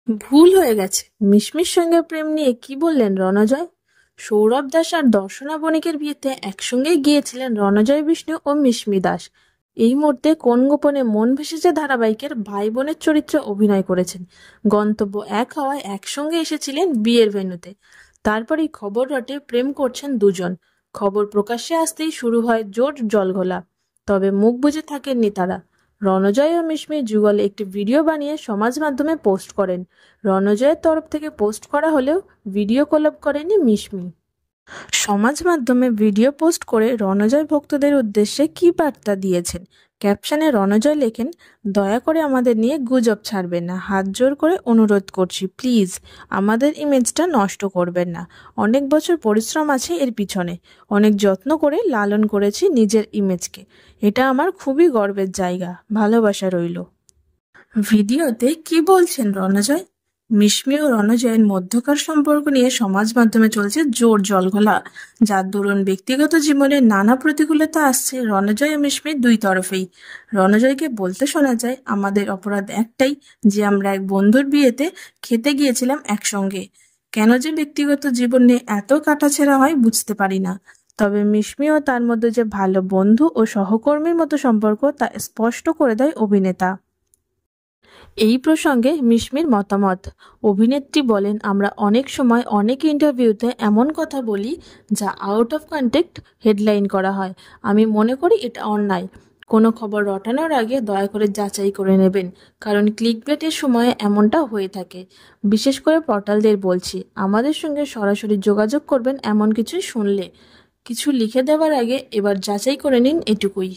ভুল হয়ে গেছে। মিশমির সঙ্গে প্রেম নিয়ে কি বললেন রণজয়? সৌরভ দাস আর দর্শনা বণিকের বিয়েতে একসঙ্গেই গিয়েছিলেন রণজয় বিষ্ণু ও মিশমি দাস। এই মুহূর্তে কোন গোপনে মন ভেসেছে ধারাবাহিকের ভাই বোনের চরিত্রে অভিনয় করেছেন। গন্তব্য এক হওয়ায় একসঙ্গে এসেছিলেন বিয়ের ভেন্যুতে। তারপরেই খবর রটে প্রেম করছেন দুজন। খবর প্রকাশ্যে আসতেই শুরু হয় জোর জলঘোলা। তবে মুখ বুজে থাকেননি তারা। রণজয় ও মিশমি যুগলে একটি ভিডিও বানিয়ে সমাজ মাধ্যমে পোস্ট করেন। রণজয়ের তরফ থেকে পোস্ট করা হলেও ভিডিও কোলাপ করেনি মিশমি। সমাজ মাধ্যমে ভিডিও পোস্ট করে রণজয় ভক্তদের উদ্দেশ্যে কী বার্তা দিয়েছেন? ক্যাপশনে রণজয় লেখেন, দয়া করে আমাদের নিয়ে গুজব ছাড়বেন না, হাত জোর করে অনুরোধ করছি, প্লিজ আমাদের ইমেজটা নষ্ট করবেন না। অনেক বছর পরিশ্রম আছে এর পিছনে, অনেক যত্ন করে লালন করেছি নিজের ইমেজকে। এটা আমার খুবই গর্বের জায়গা, ভালোবাসা রইল। ভিডিওতে কি বলছেন রণজয়? মিশমি ও রণজয়ের মধ্যকার সম্পর্ক নিয়ে সমাজ মাধ্যমে চলছে জোর জলঘোলা, যার দরুন ব্যক্তিগত জীবনে নানা প্রতিকূলতা আসছে রণজয় ও মিশমির দুই তরফেই। রণজয়কে বলতে শোনা যায়, আমাদের অপরাধ একটাই যে আমরা এক বন্ধুর বিয়েতে খেতে গিয়েছিলাম একসঙ্গে। কেন যে ব্যক্তিগত জীবনে এত কাটাছেঁড়া হয় বুঝতে পারি না। তবে মিশমি ও তার মধ্যে যে ভালো বন্ধু ও সহকর্মীর মতো সম্পর্ক তা স্পষ্ট করে দেয় অভিনেতা। এই প্রসঙ্গে মিশমির মতামত। অভিনেত্রী বলেন, আমরা অনেক সময় অনেক ইন্টারভিউতে এমন কথা বলি যা আউট অফ কন্টেক্সট হেডলাইন করা হয়। আমি মনে করি এটা অন্যায়। কোনো খবর রটানোর আগে দয়া করে যাচাই করে নেবেন, কারণ ক্লিকবেটের সময় এমনটা হয়ে থাকে। বিশেষ করে পোর্টালদের বলছি, আমাদের সঙ্গে সরাসরি যোগাযোগ করবেন এমন কিছু শুনলে। কিছু লিখে দেওয়ার আগে এবার যাচাই করে নিন, এটুকুই।